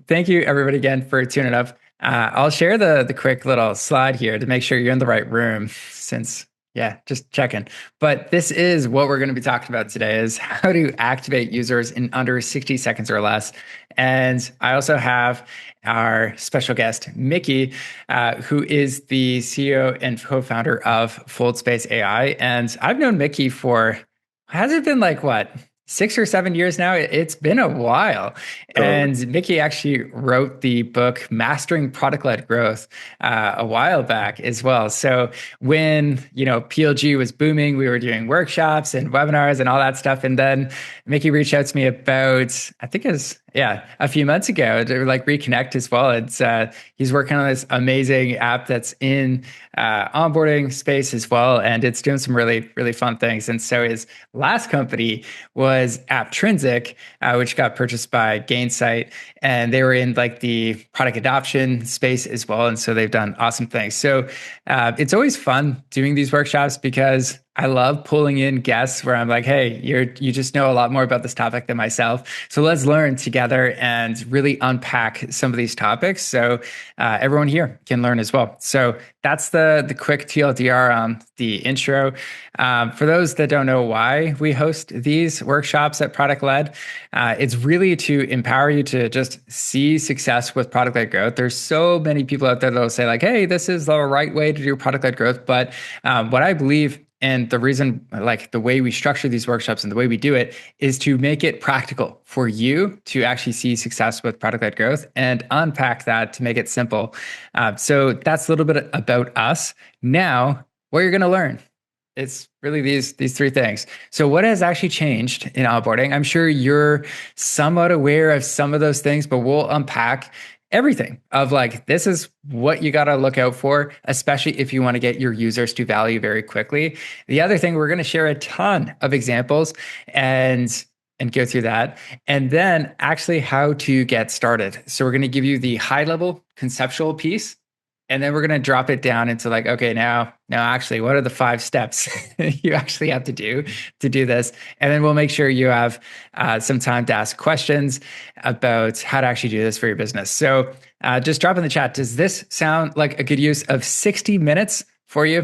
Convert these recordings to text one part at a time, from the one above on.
thank you everybody again for tuning up. I'll share the quick little slide here to make sure you're in the right room since, yeah, just checking. But this is what we're going to be talking about today is how to activate users in under 60 seconds or less. And I also have our special guest, Mickey, who is the CEO and co-founder of Foldspace.ai. And I've known Mickey for, has it been like what? 6 or 7 years now. It's been a while. Totally. And Mickey actually wrote the book Mastering Product-Led Growth a while back as well. So when, PLG was booming, we were doing workshops and webinars and all that stuff. And then Mickey reached out to me about, I think it was, yeah, a few months ago to like reconnect as well. It's he's working on this amazing app that's in onboarding space as well, and it's doing some really really fun things. And so his last company was Apptrinsic, which got purchased by Gainsight, and they were in like the product adoption space as well. And so they've done awesome things. So it's always fun doing these workshops because I love pulling in guests where I'm like, hey, you just know a lot more about this topic than myself. So let's learn together and really unpack some of these topics so everyone here can learn as well. So that's the quick TLDR on the intro. For those that don't know why we host these workshops at Product Led, it's really to empower you to just see success with product led growth. There's so many people out there that'll say like, hey, this is the right way to do product led growth. But what I believe and the reason, like the way we structure these workshops and the way we do it is to make it practical for you to actually see success with product-led growth and unpack that to make it simple. So that's a little bit about us. Now, what you're going to learn, it's really these three things. So what has actually changed in onboarding? I'm sure you're somewhat aware of some of those things, but we'll unpack everything of like, this is what you got to look out for, especially if you want to get your users to value very quickly. The other thing, we're going to share a ton of examples and go through that. And then actually how to get started. So we're going to give you the high level conceptual piece. And then we're going to drop it down into like, okay, now actually, what are the 5 steps you actually have to do this? And then we'll make sure you have some time to ask questions about how to actually do this for your business. So just drop in the chat. Does this sound like a good use of 60 minutes for you?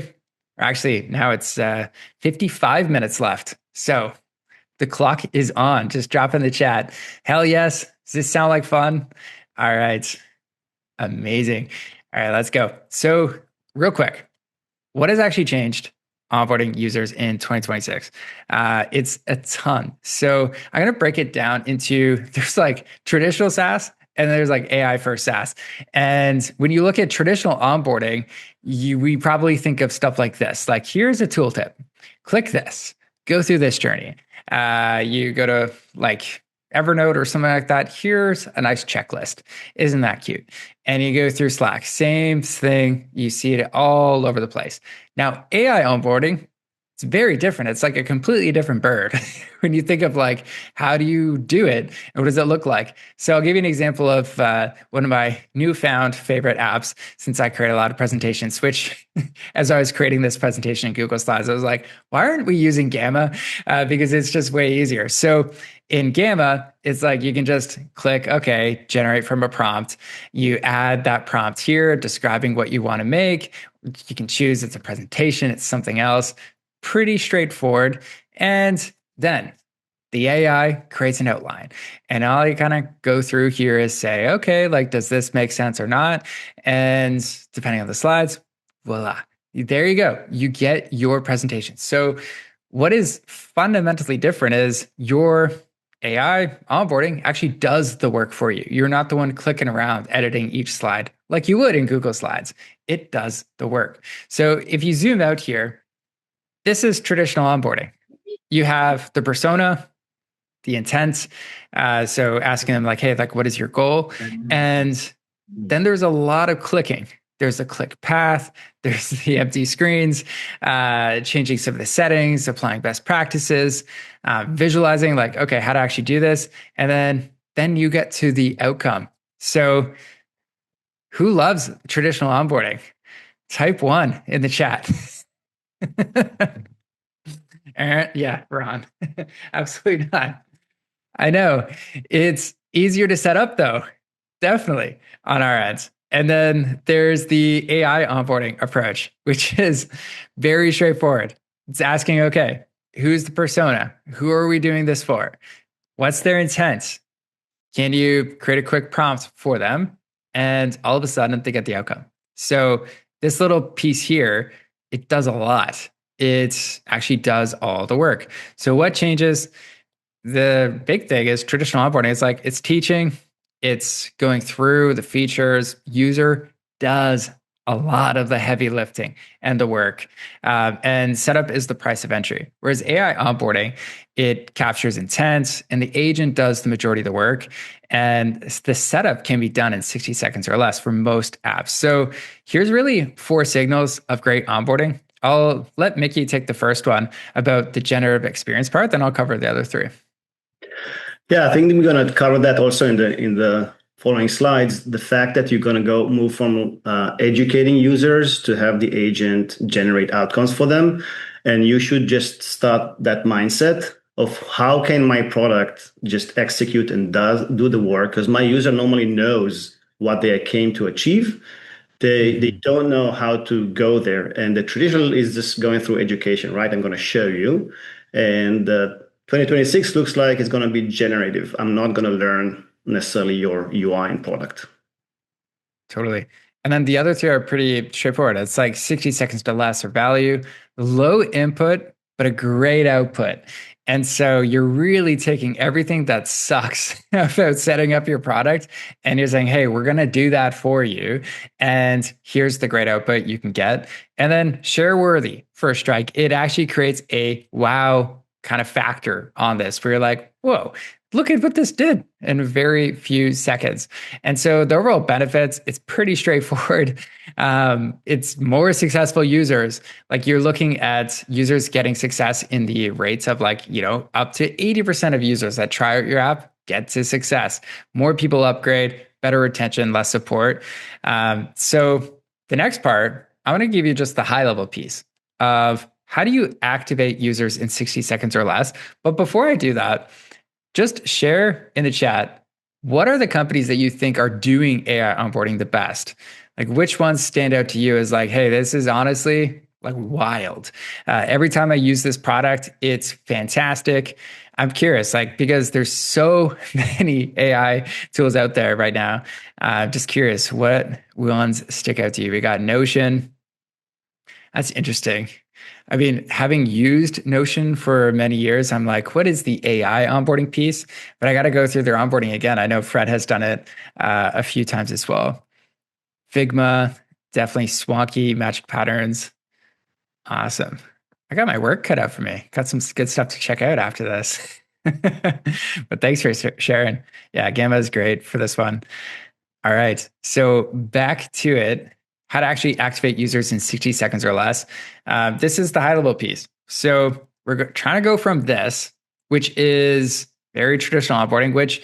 Or actually, now it's 55 minutes left. So the clock is on. Just drop in the chat. Hell yes. Does this sound like fun? All right. Amazing. All right, let's go. So, real quick, what has actually changed onboarding users in 2026? It's a ton. So, I'm going to break it down into there's like traditional SaaS and there's like AI first SaaS. And when you look at traditional onboarding, we probably think of stuff like this. Like, here's a tooltip. Click this. Go through this journey. You go to like Evernote or something like that. Here's a nice checklist. Isn't that cute? And you go through Slack. Same thing. You see it all over the place. Now, AI onboarding, it's very different. It's like a completely different bird when you think of like, how do you do it and what does it look like? So I'll give you an example of one of my newfound favorite apps since I create a lot of presentations, which as I was creating this presentation in Google Slides, I was like, why aren't we using Gamma? Because it's just way easier. So in Gamma, it's like you can just click, okay, generate from a prompt. You add that prompt here, describing what you want to make. You can choose it's a presentation, it's something else. Pretty straightforward. And then the AI creates an outline. And all you kind of go through here is say, okay, like, does this make sense or not? And depending on the slides, voila, there you go. You get your presentation. So what is fundamentally different is your AI onboarding actually does the work for you. You're not the one clicking around editing each slide like you would in Google Slides. It does the work. So if you zoom out here, this is traditional onboarding. You have the persona, the intent. So asking them like, hey, like, what is your goal? And then there's a lot of clicking. There's a click path. There's the empty screens, changing some of the settings, applying best practices, visualizing like, okay, how to actually do this. And then you get to the outcome. So who loves traditional onboarding? Type 1 in the chat. Yeah, Ron. Absolutely not. I know. It's easier to set up though. definitely on our end. And then there's the AI onboarding approach, which is very straightforward. It's asking, okay, who's the persona? Who are we doing this for? What's their intent? Can you create a quick prompt for them? And all of a sudden, they get the outcome. So this little piece here, it does a lot. It actually does all the work. So what changes? The big thing is traditional onboarding. It's like it's teaching, it's going through the features. User does a lot of the heavy lifting and the work. And setup is the price of entry. Whereas AI onboarding, it captures intent and the agent does the majority of the work. And the setup can be done in 60 seconds or less for most apps. So here's really 4 signals of great onboarding. I'll let Mickey take the first one about the generative experience part, then I'll cover the other 3. Yeah, I think we're going to cover that also in the following slides. The fact that you're going to move from educating users to have the agent generate outcomes for them, and you should just start that mindset of how can my product just execute and do the work, because my user normally knows what they came to achieve. They don't know how to go there, and the traditional is just going through education, right? I'm going to show you, and 2026 looks like it's going to be generative. I'm not going to learn necessarily your UI and product. Totally. And then the other 2 are pretty straightforward. It's like 60 seconds to less or value, low input, but a great output. And so you're really taking everything that sucks about setting up your product and you're saying, hey, we're going to do that for you. And here's the great output you can get. And then share worthy first strike. It actually creates a wow kind of factor on this where you're like, whoa, look at what this did in very few seconds. And so the overall benefits, it's pretty straightforward. It's more successful users. Like you're looking at users getting success in the rates of like, up to 80% of users that try out your app get to success. More people upgrade, better retention, less support. So the next part, I want to give you just the high level piece of how do you activate users in 60 seconds or less? But before I do that, just share in the chat, what are the companies that you think are doing AI onboarding the best? Like which ones stand out to you as like, hey, this is honestly like wild. Every time I use this product, it's fantastic. I'm curious, like, because there's so many AI tools out there right now. Just curious, what ones stick out to you? We got Notion. That's interesting. I mean, having used Notion for many years, I'm like, what is the AI onboarding piece? But I got to go through their onboarding again. I know Fred has done it a few times as well. Figma, definitely Swanky, Magic Patterns. Awesome. I got my work cut out for me. Got some good stuff to check out after this. But thanks for sharing. Yeah, Gamma is great for this one. All right. So back to it. How to actually activate users in 60 seconds or less. This is the high level piece. So we're trying to go from this, which is very traditional onboarding, which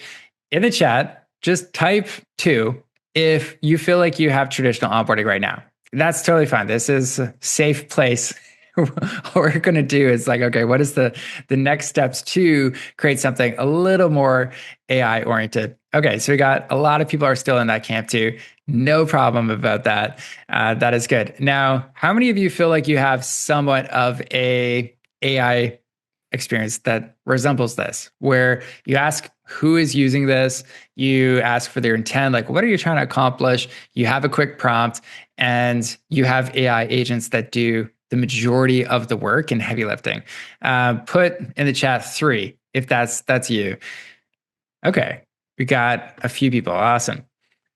in the chat, just type 2 if you feel like you have traditional onboarding right now. That's totally fine. This is a safe place. What we're going to do is like, okay, what is the next steps to create something a little more AI oriented? Okay, so we got a lot of people are still in that camp too. No problem about that. That is good. Now, how many of you feel like you have somewhat of a AI experience that resembles this, where you ask who is using this, you ask for their intent, like what are you trying to accomplish? You have a quick prompt, and you have AI agents that do the majority of the work and heavy lifting. Put in the chat 3 if that's you. Okay, we got a few people. Awesome.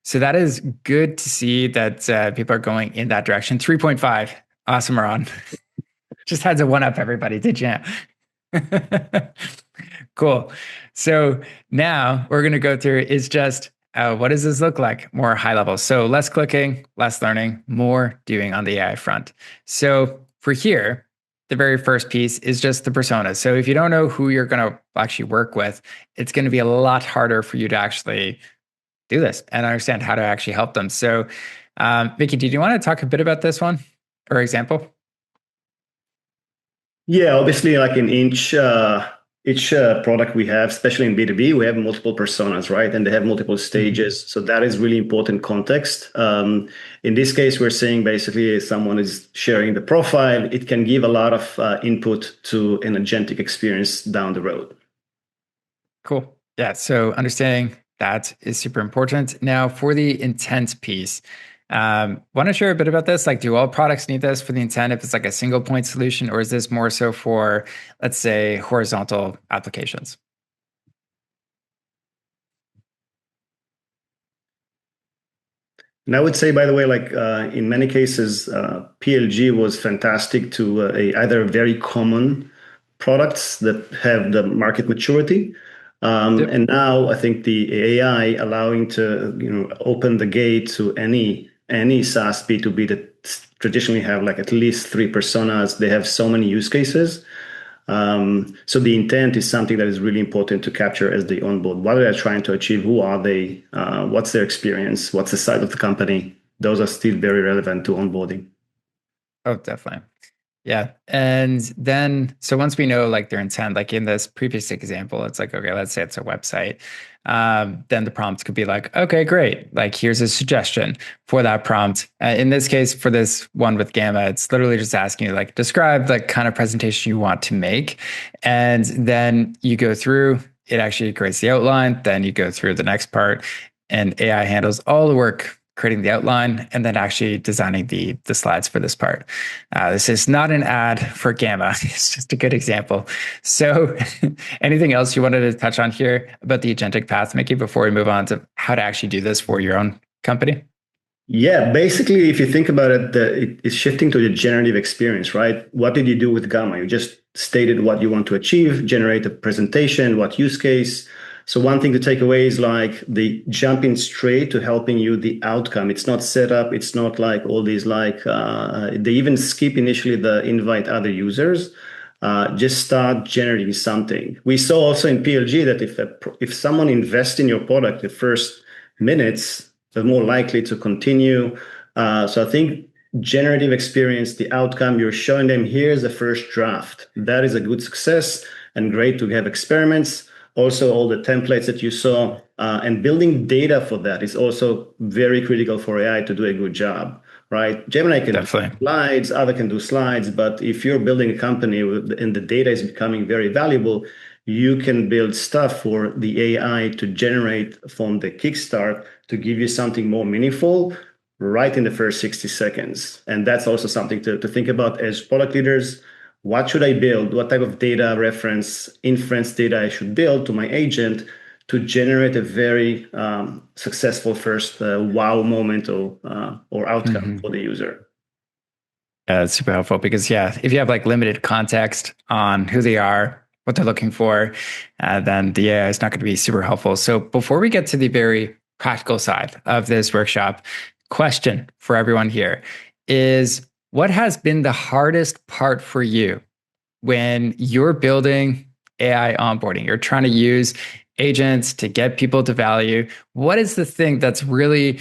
So that is good to see that people are going in that direction. 3.5. Awesome, Ron. Just had to one up everybody, did you? Cool. So now we're going to go through is just what does this look like? More high level. So less clicking, less learning, more doing on the AI front. So for here, the very first piece is just the persona. So if you don't know who you're going to actually work with, it's going to be a lot harder for you to actually do this and understand how to actually help them. So Vicky, did you want to talk a bit about this one or example? Yeah, obviously, like in each each product we have, especially in B2B, we have multiple personas, right? And they have multiple Mhm. stages. So that is really important context. In this case, we're saying basically someone is sharing the profile. It can give a lot of input to an agentic experience down the road. Cool. Yeah. So understanding that is super important. Now, for the intent piece, want to share a bit about this? Like, do all products need this for the intent if it's like a single point solution, or is this more so for, let's say, horizontal applications? And I would say, by the way, like in many cases, PLG was fantastic to either very common products that have the market maturity. Yep. And now I think the AI allowing to open the gate to any SaaS B2B that traditionally have like at least three personas. They have so many use cases. So the intent is something that is really important to capture as they onboard. What are they trying to achieve? Who are they? What's their experience? What's the size of the company? Those are still very relevant to onboarding. Oh, definitely. Yeah. And then, so once we know like their intent, like in this previous example, it's like, okay, let's say it's a website. Then the prompt could be like, okay, great. Like, here's a suggestion for that prompt. In this case, for this one with Gamma, it's literally just asking you, like, describe the kind of presentation you want to make. And then you go through, it actually creates the outline. Then you go through the next part, and AI handles all the work creating the outline and then actually designing the slides for this part. This is not an ad for Gamma. It's just a good example. So, anything else you wanted to touch on here about the agentic path, Mickey, before we move on to how to actually do this for your own company? Yeah, basically, if you think about it, it's shifting to the generative experience, right? What did you do with Gamma? You just stated what you want to achieve, generate a presentation, what use case. So one thing to take away is like the jumping straight to helping you the outcome. It's not set up. It's not like all these like they even skip initially the invite other users. Just start generating something. We saw also in PLG that if someone invests in your product the first minutes, they're more likely to continue. So I think generative experience, the outcome, you're showing them here's the first draft. That is a good success and great to have experiments. Also, all the templates that you saw and building data for that is also very critical for AI to do a good job, right? Gemini can do Definitely. slides, other can do slides, but if you're building a company and the data is becoming very valuable, you can build stuff for the AI to generate from the kickstart to give you something more meaningful right in the first 60 seconds. And that's also something to think about as product leaders. What should I build? What type of data reference, inference data I should build to my agent to generate a very successful first wow moment or outcome Mhm. for the user? Yeah, it's super helpful because, yeah, if you have like limited context on who they are, what they're looking for, then the AI is not going to be super helpful. So, before we get to the very practical side of this workshop, question for everyone here is, what has been the hardest part for you when you're building AI onboarding? You're trying to use agents to get people to value. What is the thing that's really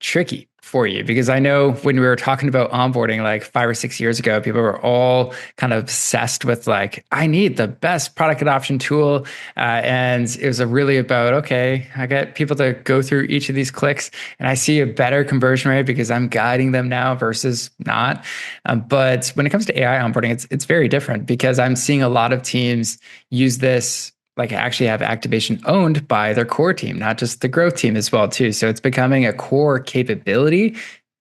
tricky for you? Because I know when we were talking about onboarding like 5 or 6 years ago, people were all kind of obsessed with like, I need the best product adoption tool. And it was really about, okay, I get people to go through each of these clicks and I see a better conversion rate because I'm guiding them now versus not. But when it comes to AI onboarding, it's very different because I'm seeing a lot of teams use this, like, actually have activation owned by their core team, not just the growth team as well too. So it's becoming a core capability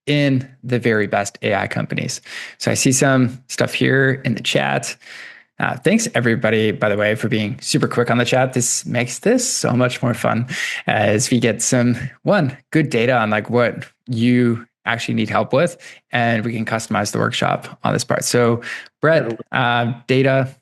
in the very best AI companies. So I see some stuff here in the chat. Thanks everybody, by the way, for being super quick on the chat. This makes this so much more fun as we get some good data on like what you actually need help with, and we can customize the workshop on this part. So That Brett, data.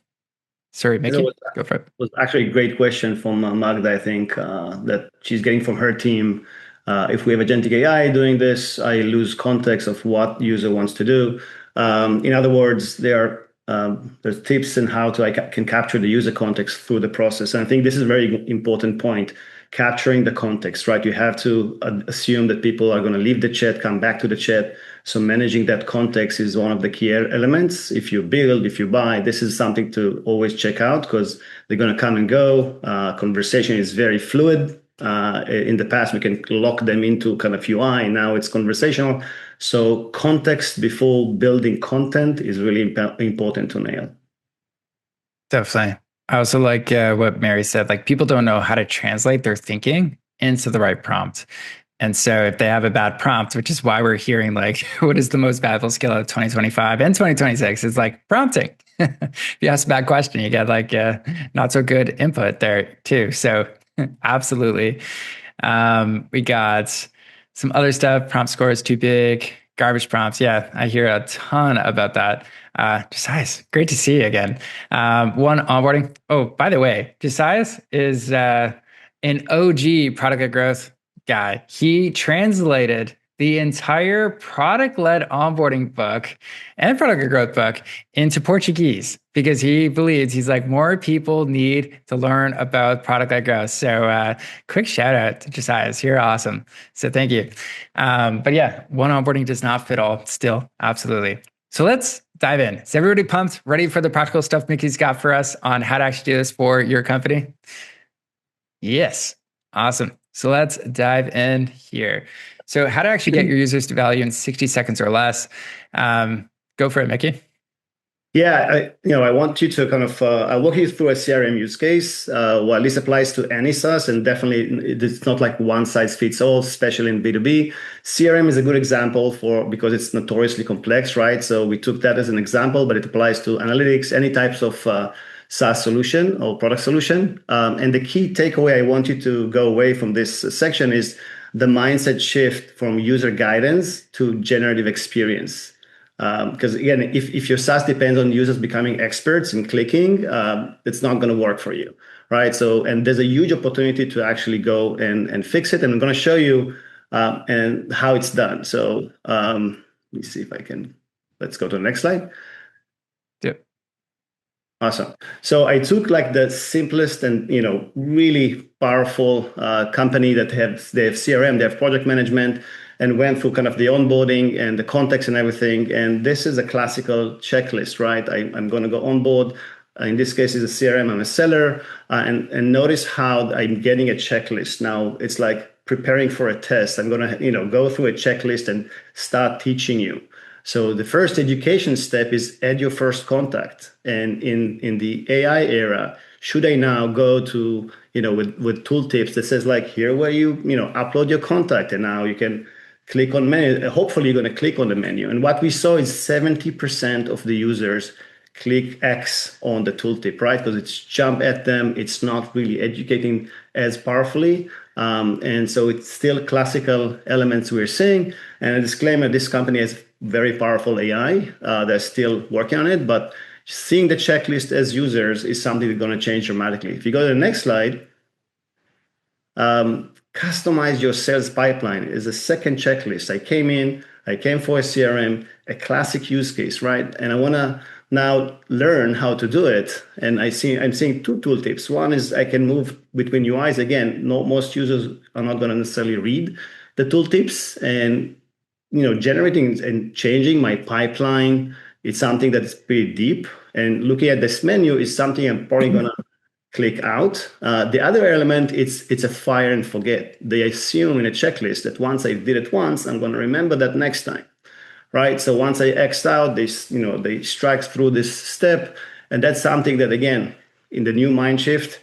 Sorry, was, Mickey, go for it. was actually a great question from Magda, I think, that she's getting from her team. If we have agentic AI doing this, I lose context of what user wants to do. In other words, there's tips in how to can capture the user context through the process. And I think this is a very important point, capturing the context, right? You have to assume that people are going to leave the chat, come back to the chat. So managing that context is one of the key elements. If you build, if you buy, this is something to always check out because they're going to come and go. Conversation is very fluid. In the past, we can lock them into kind of UI. Now it's conversational. So context before building content is really important to nail. Definitely. I also like what Mary said. Like people don't know how to translate their thinking into the right prompt. And so if they have a bad prompt, which is why we're hearing like, what is the most valuable skill of 2025 and 2026? It's like prompting. If you ask a bad question, you get like not so good input there too. So absolutely. We got some other stuff. Prompt score is too big. Garbage prompts. Yeah, I hear a ton about that. Josias, great to see you again. One onboarding. Oh, by the way, Josias is an OG product growth guy. He translated the entire product-led onboarding book and product growth book into Portuguese because he believes he's like more people need to learn about product-led growth. So quick shout out to Josias. You're awesome. So thank you. But yeah, one onboarding does not fit all still. Absolutely. So let's dive in. Is everybody pumped? Ready for the practical stuff Mickey's got for us on how to actually do this for your company? Yes. Awesome. So let's dive in here. So how to actually get your users to value in 60 seconds or less. Go for it, Mickey. Yeah, I want you to kind of, I'll walk you through a CRM use case. Well, this applies to any SaaS, and definitely it's not like one size fits all, especially in B2B. CRM is a good example because it's notoriously complex, right? So we took that as an example, but it applies to analytics, any types of SaaS solution or product solution. And the key takeaway I want you to go away from this section is the mindset shift from user guidance to generative experience. Because again, if your SaaS depends on users becoming experts in clicking, it's not going to work for you, right? So, and there's a huge opportunity to actually go and fix it. And I'm going to show you and how it's done. So let me see if I can. Let's go to the next slide. Yep. Awesome. So I took like the simplest and really powerful company that they have CRM, they have project management, and went through kind of the onboarding and the context and everything. And this is a classical checklist, right? I'm going to go on board. In this case, it's a CRM. I'm a seller, and notice how I'm getting a checklist. Now it's like preparing for a test. I'm going to go through a checklist and start teaching you. So the first education step is add your first contact. And in the AI era, should I now go to with tooltips that says like here where you upload your contact, and now you can click on menu. Hopefully you're going to click on the menu. And what we saw is 70% of the users click X on the tooltip, right? Because it's jump at them. It's not really educating as powerfully. And so it's still classical elements we're seeing. And a disclaimer, this company has very powerful AI. They're still working on it, but seeing the checklist as users is something that's going to change dramatically. If you go to the next slide, customize your sales pipeline is a second checklist. I came for a CRM, a classic use case, right? And I want to now learn how to do it. And I'm seeing two tooltips. One is I can move between UIs. Again, most users are not going to necessarily read the tooltips, and generating and changing my pipeline. It's something that's pretty deep. And looking at this menu is something I'm probably going to click out. The other element, it's a fire and forget. They assume in a checklist that once I did it once, I'm going to remember that next time, right? So once I X out, they strike through this step, and that's something that again, in the new mind shift,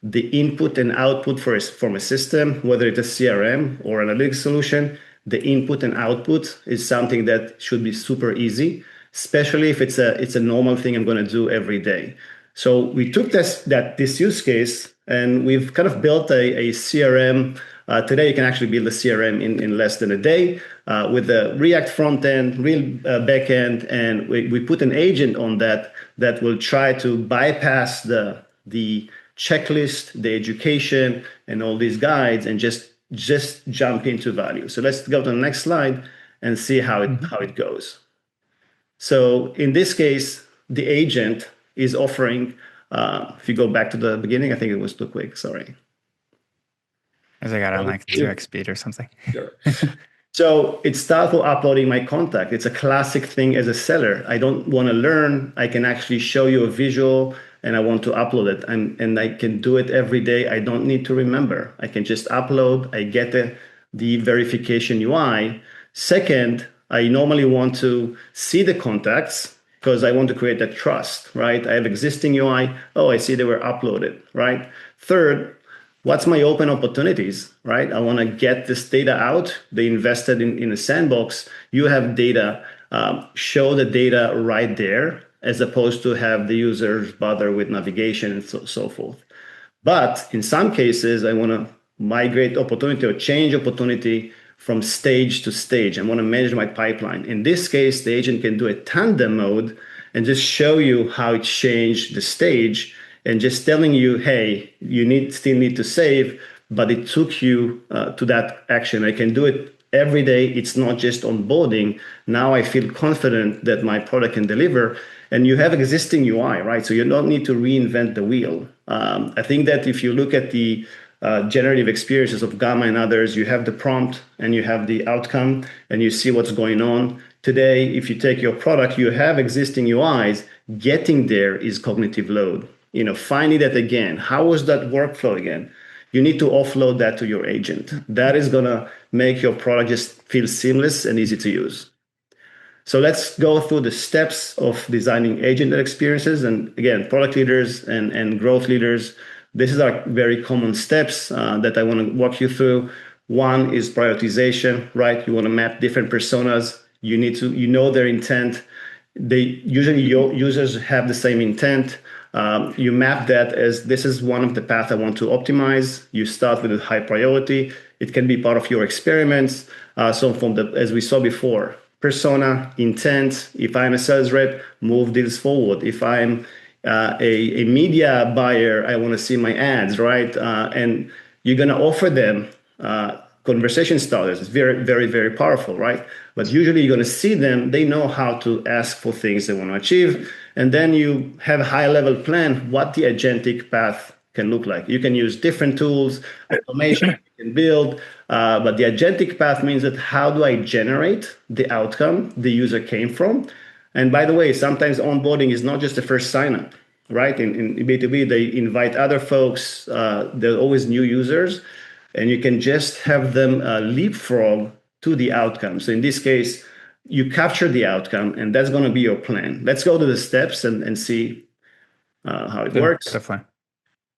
the input and output from a system, whether it's a CRM or analytics solution, the input and output is something that should be super easy, especially if it's a normal thing I'm going to do every day. So we took this use case and we've kind of built a CRM. Today you can actually build a CRM in less than a day with the React front end, real back end, and we put an agent on that will try to bypass the checklist, the education, and all these guides, and just jump into value. So let's go to the next slide and see how it goes. So in this case, the agent is offering, if you go back to the beginning, I think it was too quick, sorry. As I got on like 2x speed or something. Sure. So it starts with uploading my contact. It's a classic thing as a seller. I don't want to learn. I can actually show you a visual and I want to upload it. And I can do it every day. I don't need to remember. I can just upload. I get the verification UI. Second, I normally want to see the contacts because I want to create that trust, right? I have existing UI. Oh, I see they were uploaded, right? Third, what's my open opportunities, right? I want to get this data out. They invested in a sandbox. You have data, show the data right there, as opposed to have the users bother with navigation and so forth. But in some cases, I want to migrate opportunity or change opportunity from stage to stage. I want to manage my pipeline. In this case, the agent can do a tandem mode and just show you how it changed the stage and just telling you, hey, you still need to save, but it took you to that action. I can do it every day. It's not just onboarding. Now I feel confident that my product can deliver. And you have existing UI, right? So you don't need to reinvent the wheel. I think that if you look at the generative experiences of Gamma and others, you have the prompt and you have the outcome and you see what's going on. Today, if you take your product, you have existing UIs. Getting there is cognitive load. Finding that again. How was that workflow again? You need to offload that to your agent. That is going to make your product just feel seamless and easy to use. So let's go through the steps of designing agent experiences. And again, product leaders and growth leaders, this is our very common steps that I want to walk you through. One is prioritization, right? You want to map different personas. You need to, their intent. Usually your users have the same intent. You map that as this is one of the paths I want to optimize. You start with a high priority. It can be part of your experiments. So as we saw before, persona, intent. If I'm a sales rep, move deals forward. If I'm a media buyer, I want to see my ads, right? And you're going to offer them conversation starters. It's very, very, very powerful, right? But usually you're going to see them. They know how to ask for things they want to achieve. And then you have a high level plan, what the agentic path can look like. You can use different tools, automation you can build, but the agentic path means that how do I generate the outcome the user came from? And by the way, sometimes onboarding is not just the first sign up, right? In B2B, they invite other folks. There are always new users, and you can just have them leapfrog to the outcome. So in this case, you capture the outcome, and that's going to be your plan. Let's go to the steps and see how it works. Definitely.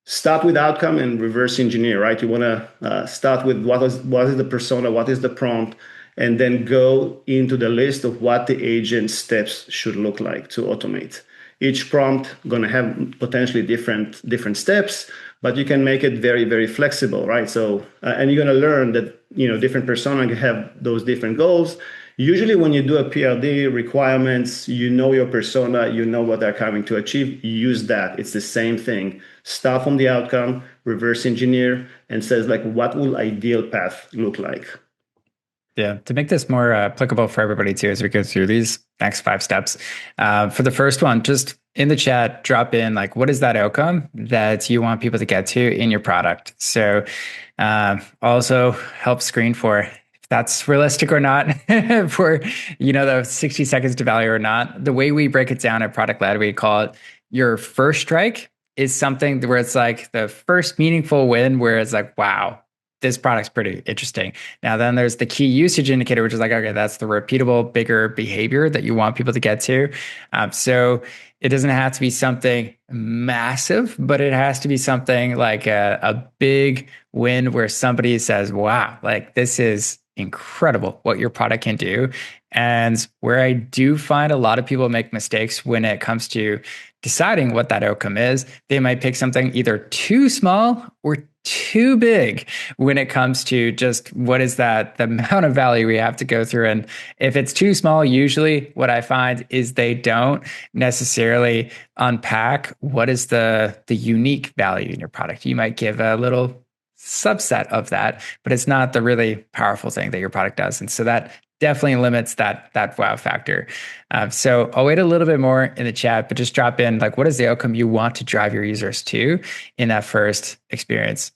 Start with outcome and reverse engineer, right? You want to start with what is the persona, what is the prompt, and then go into the list of what the agent steps should look like to automate. Each prompt going to have potentially different steps, but you can make it very, very flexible, right? So, and you're going to learn that, different persona can have those different goals. Usually when you do a PRD requirements, your persona, what they're coming to achieve, use that. It's the same thing. Start from the outcome, reverse engineer, and says like, what will ideal path look like? Yeah, to make this more applicable for everybody too, as we go through these next 5 steps. For the first one, just in the chat, drop in like, what is that outcome that you want people to get to in your product? So also help screen for if that's realistic or not for, the 60 seconds to value or not. The way we break it down at Product Led, we call it your first strike is something where it's like the first meaningful win where it's like, wow, this product's pretty interesting. Now, then there's the key usage indicator, which is like, okay, that's the repeatable, bigger behavior that you want people to get to. So it doesn't have to be something massive, but it has to be something like a big win where somebody says, wow, like this is incredible what your product can do. And where I do find a lot of people make mistakes when it comes to deciding what that outcome is, they might pick something either too small or too big when it comes to just what is the amount of value we have to go through. And if it's too small, usually what I find is they don't necessarily unpack what is the unique value in your product. You might give a little subset of that, but it's not the really powerful thing that your product does. And so that definitely limits that wow factor. So I'll wait a little bit more in the chat, but just drop in like, what is the outcome you want to drive your users to in that first experience?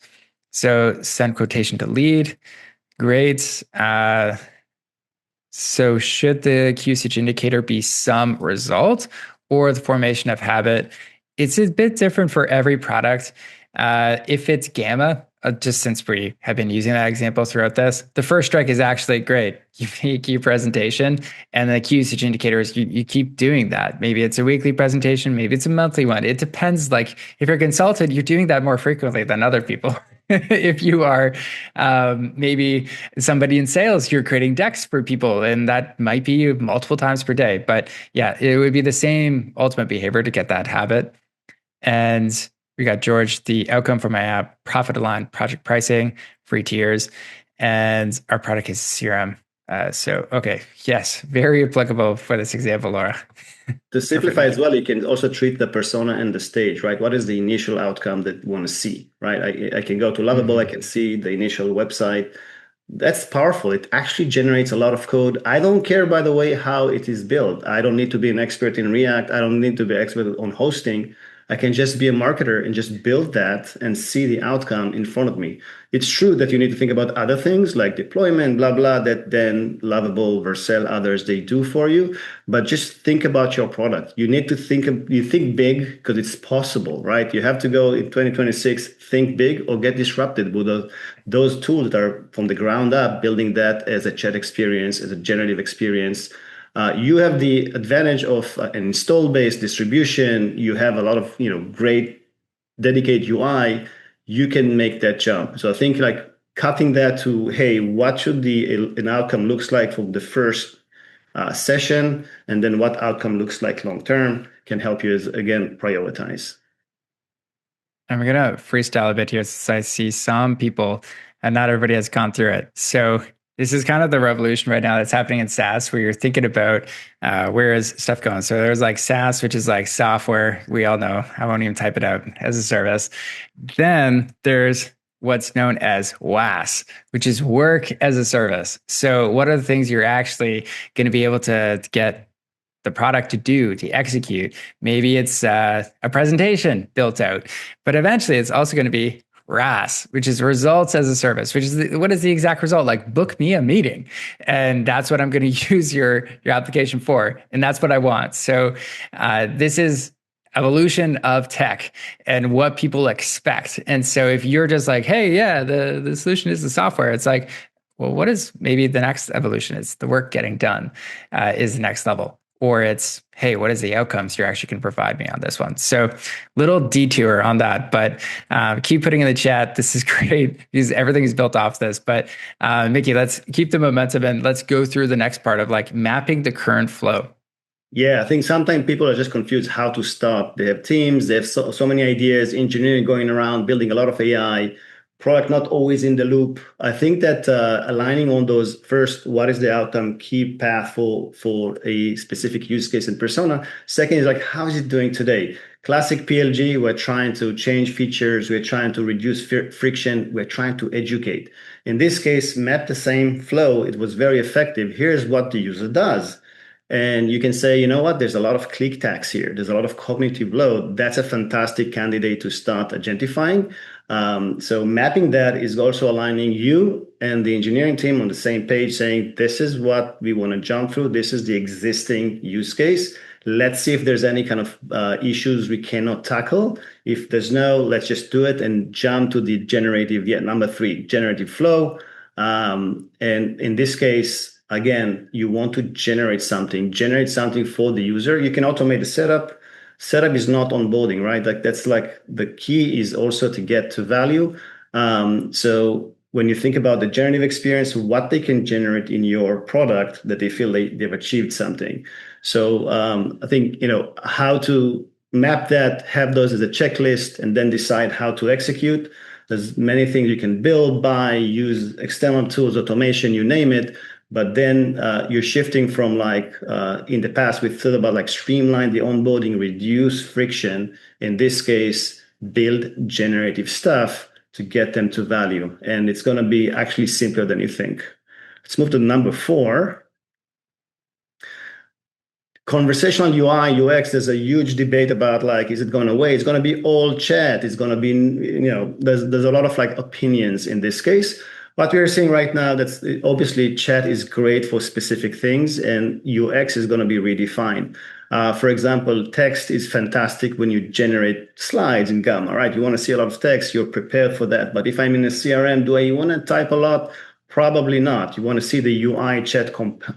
So send quotation to lead. Great. So should the Q usage indicator be some result or the formation of habit? It's a bit different for every product. If it's gamma, just since we have been using that example throughout this, the first strike is actually great. You make your presentation and the key usage indicators, you keep doing that. Maybe it's a weekly presentation, maybe it's a monthly one. It depends. Like if you're a consultant, you're doing that more frequently than other people. If you are maybe somebody in sales, you're creating decks for people, and that might be multiple times per day. But yeah, it would be the same ultimate behavior to get that habit. And we got George, the outcome for my app, profit aligned project pricing, free tiers, and our product is CRM. Okay, yes, very applicable for this example, Laura. To simplify Perfect. as well, you can also treat the persona and the stage, right? What is the initial outcome that you want to see, right? I can go to Lovable, I Mhm. can see the initial website. That's powerful. It actually generates a lot of code. I don't care, by the way, how it is built. I don't need to be an expert in React. I don't need to be an expert on hosting. I can just be a marketer and just build that and see the outcome in front of me. It's true that you need to think about other things like deployment, blah, blah, that then Lovable, Vercel, others, they do for you. But just think about your product. You need to you think big because it's possible, right? You have to go in 2026, think big or get disrupted with those tools that are from the ground up, building that as a chat experience, as a generative experience. You have the advantage of an install-based distribution. You have a lot of great dedicated UI. You can make that jump. So I think like cutting that to, hey, what should an outcome looks like from the first session, and then what outcome looks like long term can help you as again prioritize. I'm gonna freestyle a bit here since I see some people and not everybody has gone through it. So this is kind of the revolution right now that's happening in SaaS where you're thinking about where is stuff going. So there's like SaaS, which is like software. We all know. I won't even type it out as a service. Then there's what's known as WAS, which is work as a service. So what are the things you're actually going to be able to get the product to do, to execute? Maybe it's a presentation built out, but eventually it's also going to be RAS, which is results as a service, which is what is the exact result? Like book me a meeting. And that's what I'm going to use your application for. And that's what I want. So this is evolution of tech and what people expect. And so if you're just like, hey, yeah, the solution is the software, it's like, well, what is maybe the next evolution? It's the work getting done is the next level. Or it's, hey, what is the outcomes you're actually going to provide me on this one? So little detour on that, but keep putting in the chat. This is great because everything is built off this. But Mickey, let's keep the momentum and let's go through the next part of like mapping the current flow. Yeah, I think sometimes people are just confused how to start. They have teams, they have so many ideas, engineering going around, building a lot of AI, product not always in the loop. I think that aligning on those first, what is the outcome, key path for a specific use case and persona. Second is like, how is it doing today? Classic PLG, we're trying to change features, we're trying to reduce friction, we're trying to educate. In this case, map the same flow. It was very effective. Here's what the user does. And you can say, you know what, there's a lot of click tags here. There's a lot of cognitive load. That's a fantastic candidate to start agentifying. So mapping that is also aligning you and the engineering team on the same page, saying, this is what we want to jump through. This is the existing use case. Let's see if there's any kind of issues we cannot tackle. If there's no, let's just do it and jump to the generative, number 3, generative flow. And in this case, again, you want to generate something for the user. You can automate the setup. Setup is not onboarding, right? Like that's like the key is also to get to value. So when you think about the generative experience, what they can generate in your product that they feel they've achieved something. So I think, how to map that, have those as a checklist, and then decide how to execute. There's many things you can build, buy, use external tools, automation, you name it. But then you're shifting from like in the past, we thought about like streamline the onboarding, reduce friction. In this case, build generative stuff to get them to value. And it's going to be actually simpler than you think. Let's move to number 4. Conversational UI, UX, there's a huge debate about like, is it going away? It's going to be all chat. It's going to be, there's a lot of like opinions in this case. What we are seeing right now, that's obviously chat is great for specific things, and UX is going to be redefined. For example, text is fantastic when you generate slides in Gamma, right? You want to see a lot of text, you're prepared for that. But if I'm in a CRM, do I want to type a lot? Probably not. You want to see the UI chat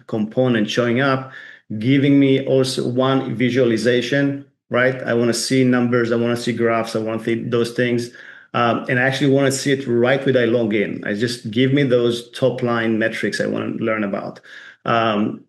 component showing up, giving me also one visualization, right? I want to see numbers, I want to see graphs, I want to see those things. And I actually want to see it right when I log in. I just give me those top line metrics I want to learn about.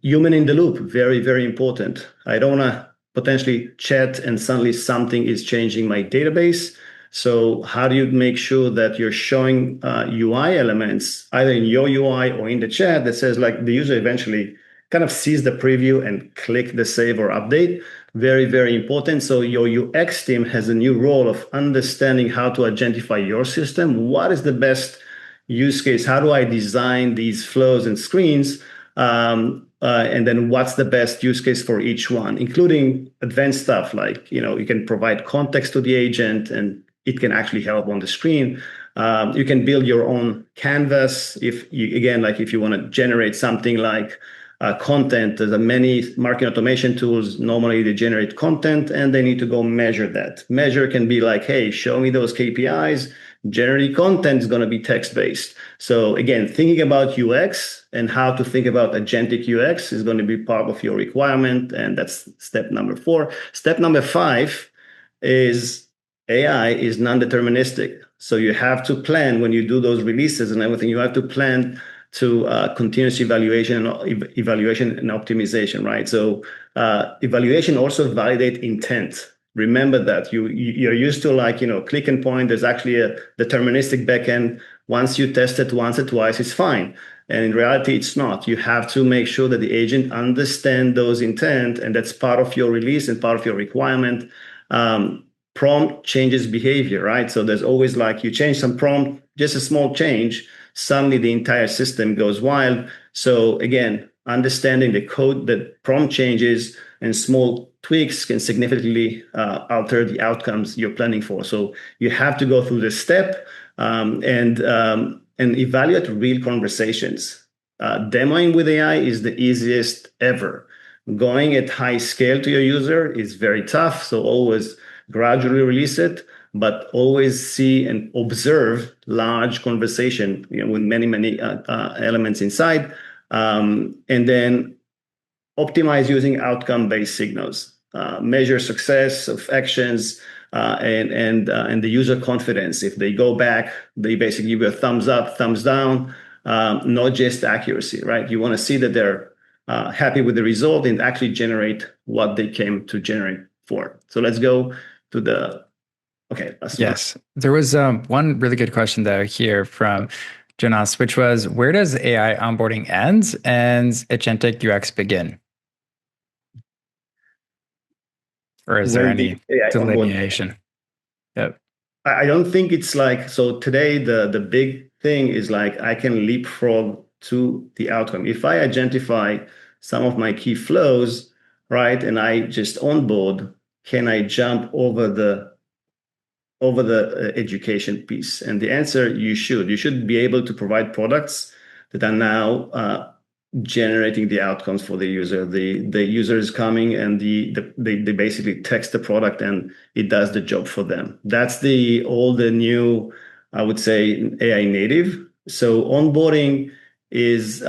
Human in the loop, very, very important. I don't want to potentially chat and suddenly something is changing my database. So how do you make sure that you're showing UI elements either in your UI or in the chat that says like the user eventually kind of sees the preview and click the save or update? Very, very important. So your UX team has a new role of understanding how to identify your system. What is the best use case? How do I design these flows and screens? And then what's the best use case for each one, including advanced stuff like, you can provide context to the agent and it can actually help on the screen. You can build your own canvas if you want to generate something like content. There's many marketing automation tools. Normally they generate content and they need to go measure that. Measure can be like, hey, show me those KPIs. Generally, content is going to be text-based. So again, thinking about UX and how to think about agentic UX is going to be part of your requirement. And that's step number 4. Step number 5 is AI is non-deterministic. So you have to plan when you do those releases and everything, you have to plan to continuous evaluation and optimization, right? So evaluation also validate intent. Remember that you're used to click and point. There's actually a deterministic backend. Once you test it once or twice, it's fine. And in reality, it's not. You have to make sure that the agent understand those intent, and that's part of your release and part of your requirement. Prompt changes behavior, right? So there's always you change some prompt, just a small change, suddenly the entire system goes wild. So again, understanding the code that prompt changes and small tweaks can significantly alter the outcomes you're planning for. So you have to go through this step and evaluate real conversations. Demoing with AI is the easiest ever. Going at high scale to your user is very tough. So always gradually release it, but always see and observe large conversation with many elements inside, and then optimize using outcome-based signals. Measure success of actions and the user confidence. If they go back, they basically give you a thumbs up, thumbs down, not just accuracy, right? You want to see that they're happy with the result and actually generate what they came to generate for. So let's go to the yes. There was one really good question there here from Jonas, which was, where does AI onboarding end and agentic UX begin? Or is there any delineation? Yep. I don't think it's so today the big thing is I can leapfrog to the outcome. If I identify some of my key flows, right, and I just onboard, can I jump over the education piece? And the answer, you should be able to provide products that are now generating the outcomes for the user. The user is coming and they basically text the product and it does the job for them. That's all the new, I would say, AI native. So onboarding is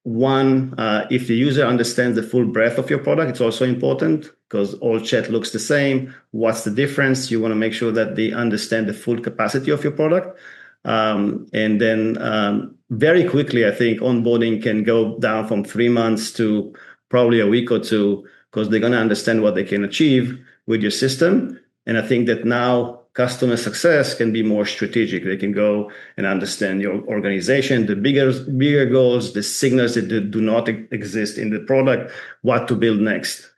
one, if the user understands the full breadth of your product, it's also important because all chat looks the same. What's the difference? You want to make sure that they understand the full capacity of your product. And then very quickly, I think onboarding can go down from 3 months to probably a week or 2 because they're going to understand what they can achieve with your system. And I think that now customer success can be more strategic. They can go and understand your organization, the bigger goals, the signals that do not exist in the product, what to build next.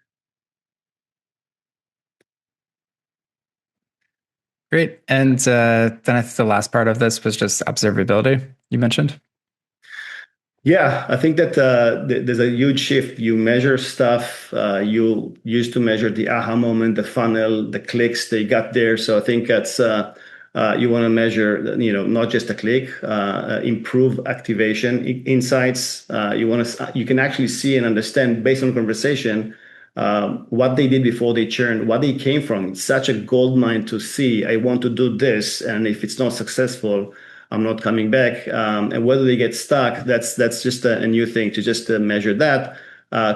Great. And then I think the last part of this was just observability you mentioned. Yeah, I think that there's a huge shift. You measure stuff. You used to measure the aha moment, the funnel, the clicks they got there. So I think that's You want to measure, not just a click, improve activation insights. You can actually see and understand based on conversation what they did before they churned, what they came from. It's such a gold mine to see. I want to do this, and if it's not successful, I'm not coming back. And whether they get stuck, that's just a new thing to just measure that.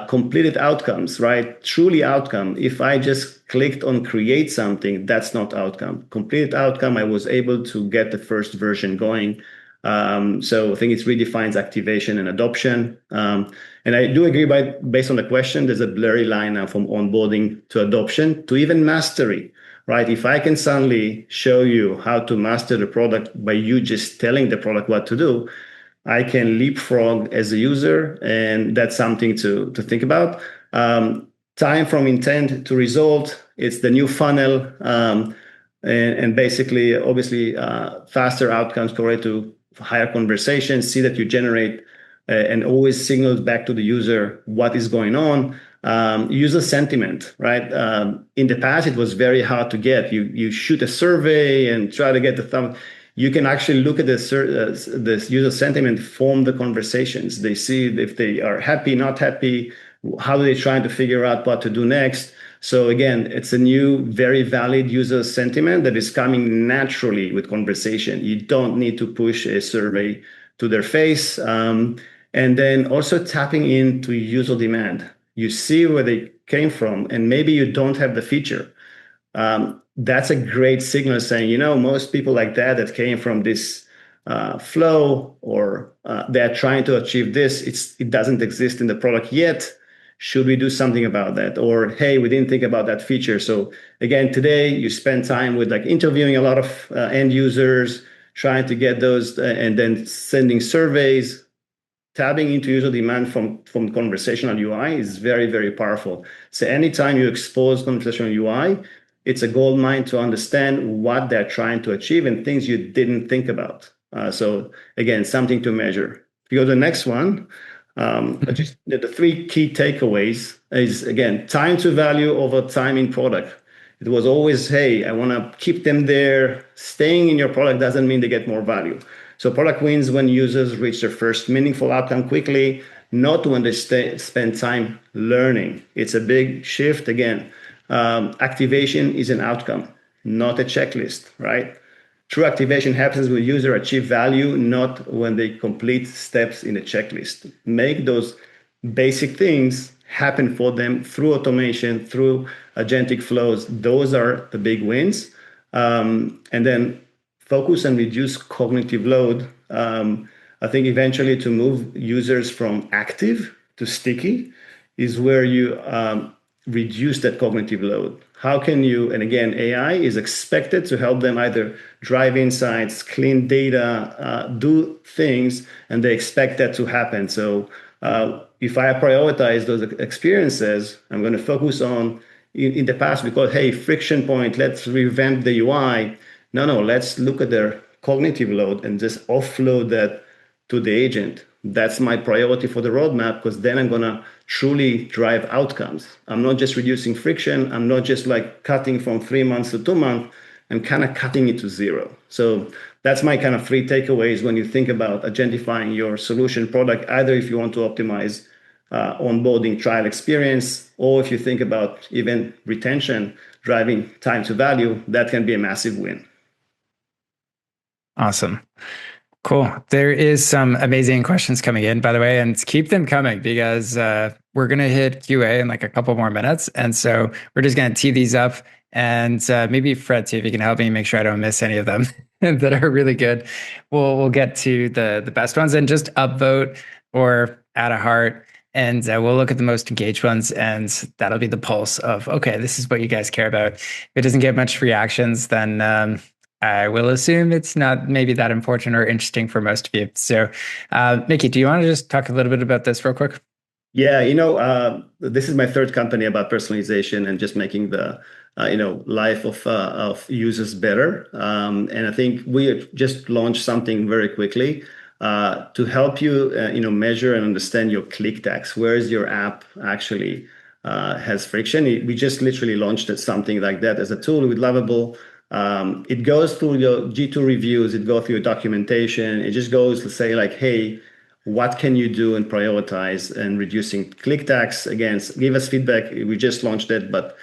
Completed outcomes, right? Truly outcome. If I just clicked on create something, that's not outcome. Completed outcome, I was able to get the first version going. So I think it redefines activation and adoption. And I do agree based on the question, there's a blurry line now from onboarding to adoption to even mastery, right? If I can suddenly show you how to master the product by you just telling the product what to do, I can leapfrog as a user, and that's something to think about. Time from intent to result, it's the new funnel, and basically, obviously, faster outcomes correlate to higher conversations. See that you generate and always signal back to the user what is going on. User sentiment, right? In the past, it was very hard to get. You shoot a survey and try to get the thumb. You can actually look at the user sentiment, form the conversations. They see if they are happy, not happy, how are they trying to figure out what to do next. So again, it's a new, very valid user sentiment that is coming naturally with conversation. You don't need to push a survey to their face. And then also tapping into user demand. You see where they came from, and maybe you don't have the feature. That's a great signal saying, most people like that came from this flow, or they're trying to achieve this. It doesn't exist in the product yet. Should we do something about that? Or, hey, we didn't think about that feature. So again, today you spend time with interviewing a lot of end users, trying to get those, and then sending surveys. Tapping into user demand from conversational UI is very, very powerful. So anytime you expose conversational UI, it's a gold mine to understand what they're trying to achieve and things you didn't think about. So again, something to measure. If you go to the next one, just the three key takeaways is, again, time to value over time in product. It was always, hey, I want to keep them there. Staying in your product doesn't mean they get more value. So product wins when users reach their first meaningful outcome quickly, not when they spend time learning. It's a big shift. Again, activation is an outcome, not a checklist, right? True activation happens when users achieve value, not when they complete steps in a checklist. Make those basic things happen for them through automation, through agentic flows. Those are the big wins. And then focus and reduce cognitive load. I think eventually to move users from active to sticky is where you reduce that cognitive load. How can you, and again, AI is expected to help them either drive insights, clean data, do things, and they expect that to happen. So if I prioritize those experiences, I'm going to focus on, in the past, we call, hey, friction point, let's revamp the UI. No, let's look at their cognitive load and just offload that to the agent. That's my priority for the roadmap, because then I'm going to truly drive outcomes. I'm not just reducing friction. I'm not just cutting from 3 months to 2 months. I'm kind of cutting it to zero. So that's my kind of three takeaways when you think about agentifying your solution product, either if you want to optimize onboarding trial experience, or if you think about even retention, driving time to value, that can be a massive win. Awesome. Cool. There is some amazing questions coming in, by the way, and keep them coming, because we're going to hit QA in a couple more minutes. And so we're just going to tee these up, and maybe Fred, see if you can help me make sure I don't miss any of them that are really good. We'll get to the best ones and just upvote or add a heart. And we'll look at the most engaged ones, and that'll be the pulse of, okay, this is what you guys care about. If it doesn't get much reactions, then I will assume it's not maybe that important or interesting for most of you. So, Mickey, do you want to just talk a little bit about this real quick? Yeah, this is my third company about personalization and just making the life of users better. And I think we just launched something very quickly to help you measure and understand your click tags. Where is your app actually has friction? We just literally launched something like that as a tool with Lovable. It goes through your G2 reviews, it goes through your documentation. It just goes to say like, hey, what can you do and prioritize and reducing click tax? Again, give us feedback. We just launched it, but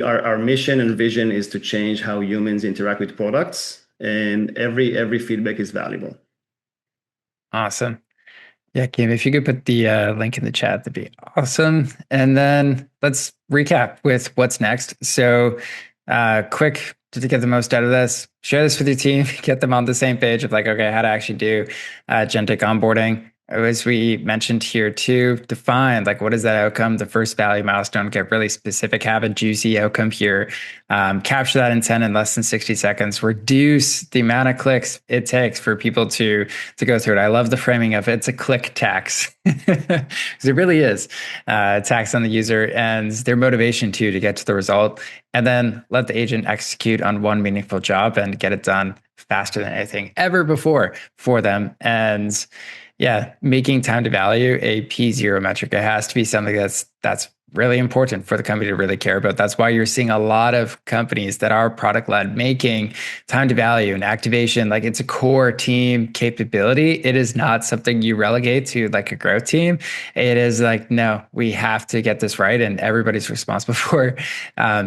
our mission and vision is to change how humans interact with products, and every feedback is valuable. Awesome. Yeah, Kim, if you could put the link in the chat, that'd be awesome. And then let's recap with what's next. So, quick to get the most out of this, share this with your team, get them on the same page of like, okay, how to actually do agentic onboarding. As we mentioned here too, define like what is that outcome, the first value milestone, get really specific, have a juicy outcome here, capture that intent in less than 60 seconds, reduce the amount of clicks it takes for people to go through it. I love the framing of it's a click tax because it really is a tax on the user and their motivation too to get to the result. And then let the agent execute on one meaningful job and get it done faster than anything ever before for them. And yeah, making time to value a P0 metric. It has to be something that's really important for the company to really care about. That's why you're seeing a lot of companies that are product led making time to value and activation like it's a core team capability. It is not something you relegate to like a growth team. It is like, no, we have to get this right, and everybody's responsible for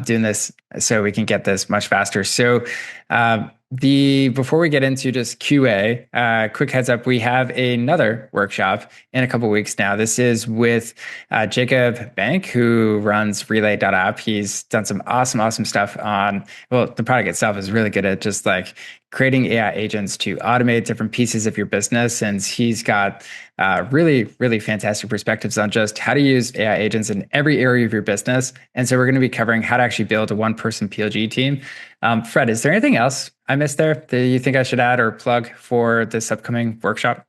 doing this so we can get this much faster. So before we get into just QA, quick heads up, we have another workshop in a couple of weeks now. This is with Jacob Bank, who runs relay.app. He's done some awesome stuff on, well, the product itself is really good at just like creating AI agents to automate different pieces of your business. And he's got really fantastic perspectives on just how to use AI agents in every area of your business. And so we're going to be covering how to actually build a one-person PLG team. Fred, is there anything else I missed there that you think I should add or plug for this upcoming workshop?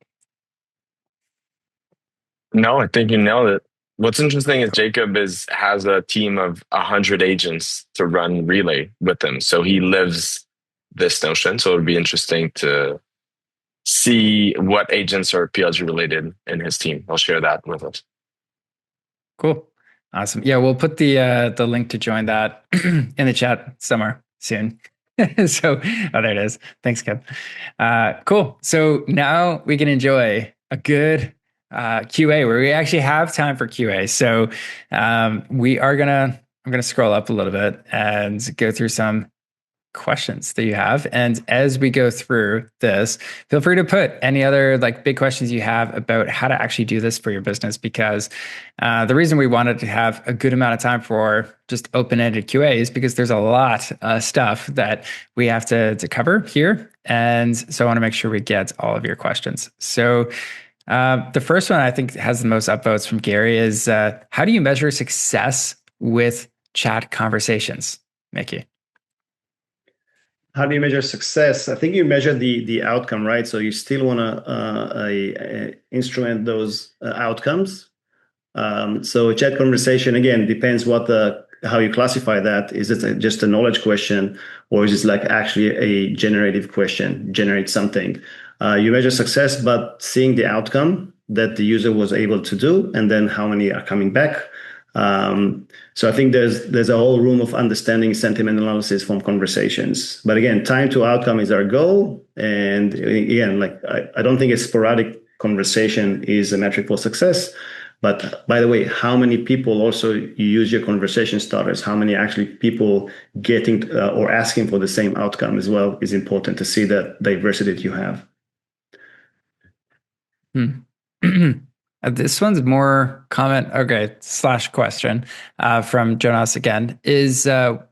No, I think you nailed it. What's interesting is Jacob has a team of 100 agents to run Relay with him. So he lives this notion. So it would be interesting to see what agents are PLG related in his team. I'll share that with us. Cool. Awesome. Yeah, we'll put the link to join that in the chat somewhere soon. So, oh, there it is. Thanks, Kev. Cool. So now we can enjoy a good QA where we actually have time for QA. So I'm gonna scroll up a little bit and go through some questions that you have. And as we go through this, feel free to put any other like big questions you have about how to actually do this for your business, because the reason we wanted to have a good amount of time for just open-ended QA is because there's a lot of stuff that we have to cover here. And so I want to make sure we get all of your questions. So the first one I think has the most upvotes from Gary is how do you measure success with chat conversations, Mickey? How do you measure success? I think you measure the outcome, right? So you still want to instrument those outcomes. So chat conversation, again, depends how you classify that. Is it just a knowledge question, or is it like actually a generative question, generate something? You measure success, but seeing the outcome that the user was able to do, and then how many are coming back. So I think there's a whole room of understanding sentiment analysis from conversations. But again, time to outcome is our goal. And again, like I don't think a sporadic conversation is a metric for success. But by the way, how many people also use your conversation starters? How many actually people getting or asking for the same outcome as well is important to see that diversity that you have. This one's more comment, okay, / question from Jonas again, is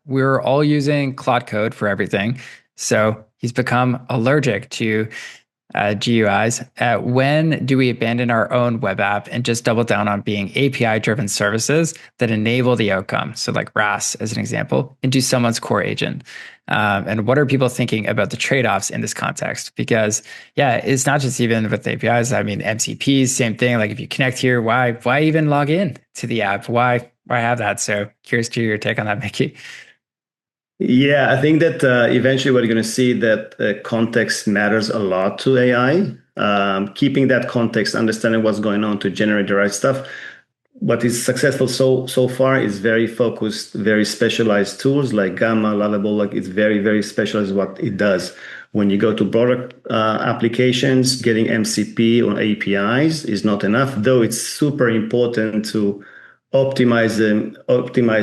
we're all using Claude Code for everything. So he's become allergic to GUIs. When do we abandon our own web app and just double down on being API-driven services that enable the outcome? So like RAS as an example, into someone's core agent. And what are people thinking about the trade-offs in this context? Because yeah, it's not just even with APIs. I mean, MCPs, same thing. Like if you connect here, why even log in to the app? Why have that? So curious to your take on that, Mickey. Yeah, I think that eventually we're going to see that context matters a lot to AI. Keeping that context, understanding what's going on to generate the right stuff. what is successful so far is very focused, very specialized tools like Gamma, Lovable. Like it's very specialized what it does. When you go to broader applications, getting MCP or APIs is not enough, though it's super important to optimize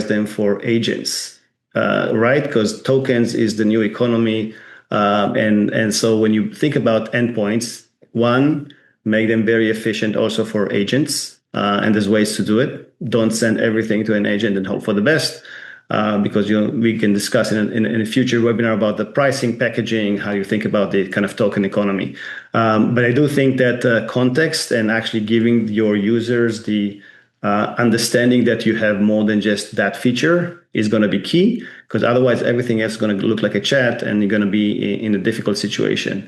them for agents, right? Because tokens is the new economy, and so when you think about endpoints, one, make them very efficient also for agents, and there's ways to do it. Don't send everything to an agent and hope for the best. Because we can discuss in a future webinar about the pricing, packaging, how you think about the kind of token economy. But I do think that context and actually giving your users the understanding that you have more than just that feature is going to be key, because otherwise everything else is going to look like a chat and you're going to be in a difficult situation.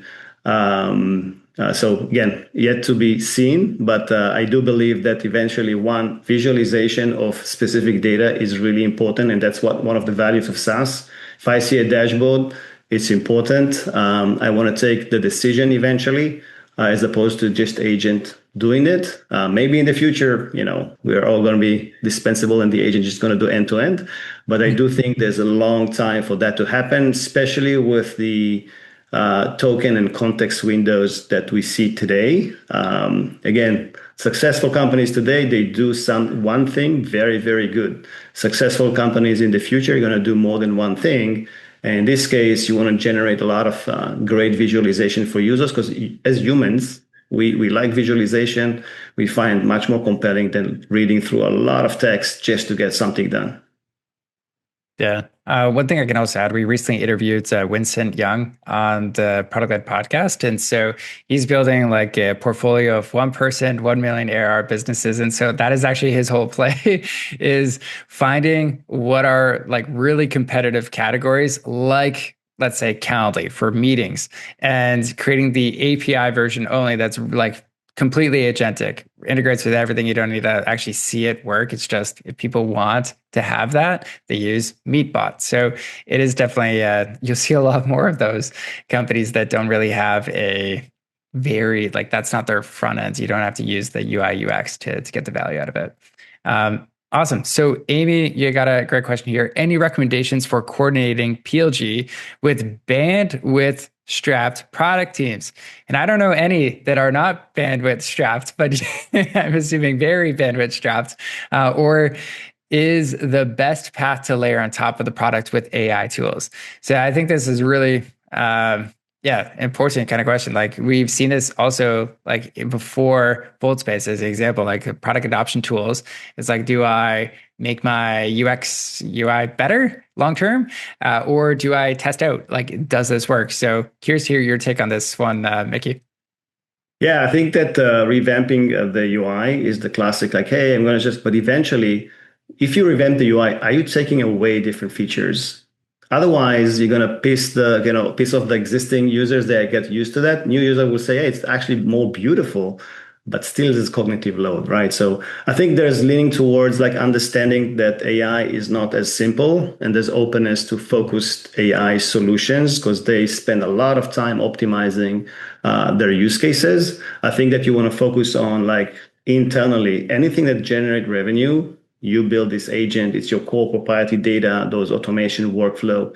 So again, yet to be seen, but I do believe that eventually one visualization of specific data is really important, and that's what one of the values of SaaS. If I see a dashboard, it's important. I want to take the decision eventually, as opposed to just agent doing it. Maybe in the future, we're all going to be dispensable and the agent is going to do end to end. But I do think there's a long time for that to happen, especially with the token and context windows that we see today. Again, successful companies today, they do one thing very good. Successful companies in the future are going to do more than one thing. And in this case, you want to generate a lot of great visualization for users, because as humans, we like visualization. We find much more compelling than reading through a lot of text just to get something done. Yeah. One thing I can also add, we recently interviewed Winston Young on the Product Led podcast. And so he's building like a portfolio of 1 million ARR businesses. And so that is actually his whole play is finding what are like really competitive categories, like let's say Calendly for meetings, and creating the API version only that's like completely agentic, integrates with everything. You don't need to actually see it work. It's just if people want to have that, they use Meetbot. So it is definitely, you'll see a lot more of those companies that don't really have a very, like that's not their front end. You don't have to use the UI UX to get the value out of it. Awesome. So Amy, you got a great question here. Any recommendations for coordinating PLG with bandwidth strapped product teams? And I don't know any that are not bandwidth strapped, but I'm assuming very bandwidth strapped, or is the best path to layer on top of the product with AI tools? So I think this is really, important kind of question. Like we've seen this also like before Foldspace as an example, like product adoption tools. It's like, do I make my UX UI better long-term? Or do I test out, like, does this work? So curious to hear your take on this one, Mickey. Yeah, I think that revamping of the UI is the classic, like, hey, I'm going to but eventually, if you revamp the UI, are you taking away different features? Otherwise, you're going to piss off the existing users that get used to that. New user will say, hey, it's actually more beautiful, but still there's cognitive load, right? So I think there's leaning towards like understanding that AI is not as simple, and there's openness to focused AI solutions because they spend a lot of time optimizing their use cases. I think that you want to focus on like internally anything that generate revenue. You build this agent, it's your core proprietary data, those automation workflow,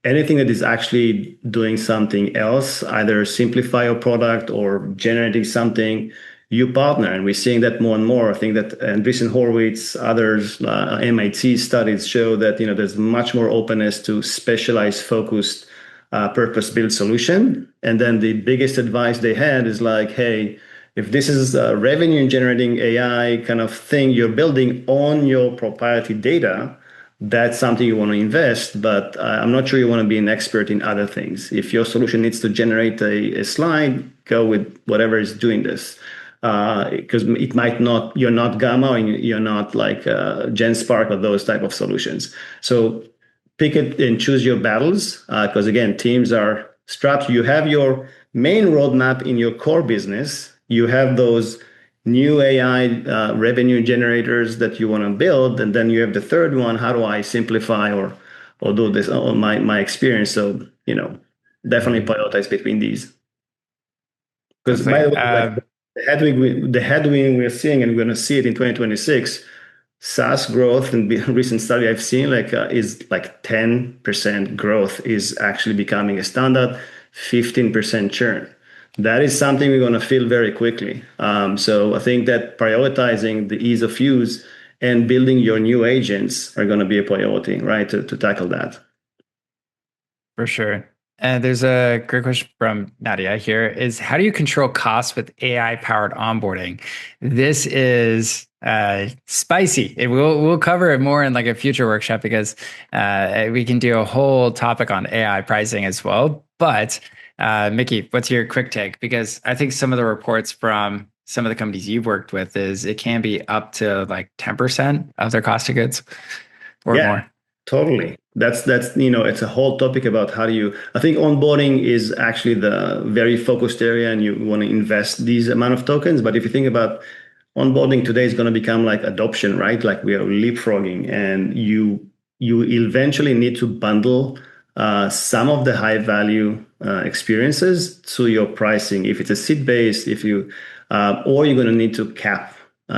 anything that is actually doing something else, either simplify your product or generating something, you partner. And we're seeing that more and more. I think that Andreessen Horowitz, others, MIT studies show that there's much more openness to specialized, focused, purpose-built solution. And then the biggest advice they had is like, hey, if this is a revenue generating AI kind of thing you're building on your proprietary data, that's something you want to invest. But I'm not sure you want to be an expert in other things. If your solution needs to generate a slide, go with whatever is doing this. Because it might not, you're not Gamma and you're not like GenSpark or those type of solutions. So pick it and choose your battles. Because again, teams are strapped. You have your main roadmap in your core business. You have those new AI revenue generators that you want to build, and then you have the third one. How do I simplify or do this on my experience? So definitely prioritize between these. Because by the way, like the headwind we're seeing, and we're going to see it in 2026. SaaS growth in the recent study I've seen is like 10% growth is actually becoming a standard, 15% churn. That is something we're going to feel very quickly. So I think that prioritizing the ease of use and building your new agents are going to be a priority, right, to tackle that. For sure. And there's a great question from Nadia here is how do you control costs with AI powered onboarding? This is spicy. We'll cover it more in like a future workshop because we can do a whole topic on AI pricing as well. But Mickey, what's your quick take? Because I think some of the reports from some of the companies you've worked with is it can be up to like 10% of their cost of goods or more. Totally. That's it's a whole topic about how do you, I think onboarding is actually the very focused area and you want to invest these amount of tokens. But if you think about onboarding today is going to become like adoption, right? Like we are leapfrogging and you eventually need to bundle some of the high value experiences to your pricing. If it's a seat based, or you're going to need to cap.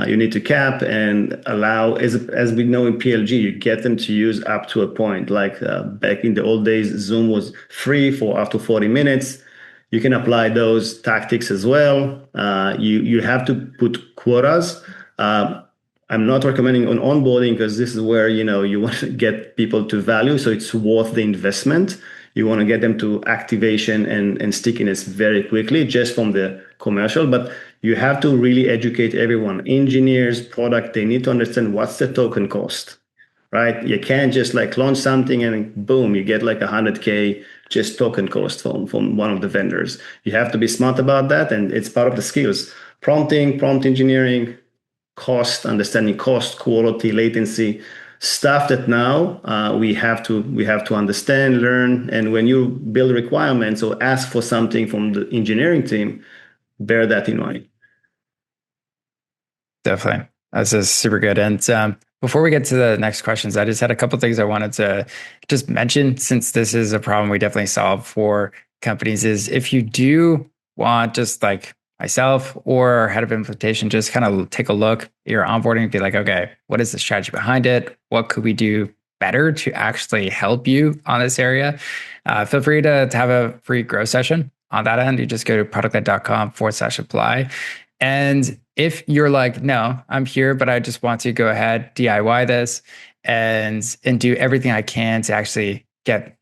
You need to cap and allow, as we know in PLG, you get them to use up to a point. Like back in the old days, Zoom was free for up to 40 minutes. You can apply those tactics as well. You have to put quotas. I'm not recommending on onboarding because this is where you want to get people to value, so it's worth the investment. You want to get them to activation and stickiness very quickly, just from the commercial. But you have to really educate everyone, engineers, product. They need to understand what's the token cost, right? You can't just like launch something and boom, you get like 100K just token cost from one of the vendors. You have to be smart about that, and it's part of the skills: prompting, prompt engineering, cost, understanding cost, quality, latency, stuff that now we have to understand, learn. And when you build requirements or ask for something from the engineering team, bear that in mind. Definitely. This is super good. And before we get to the next questions, I just had a couple of things I wanted to just mention, since this is a problem we definitely solve for companies, is if you do want, just like myself or our head of implementation, just kind of take a look at your onboarding and be like, okay, what is the strategy behind it? What could we do better to actually help you on this area? Feel free to have a free growth session on that end. You just go to productled.com/apply. And if you're like, no, I'm here, but I just want to go ahead, DIY this and do everything I can to actually get,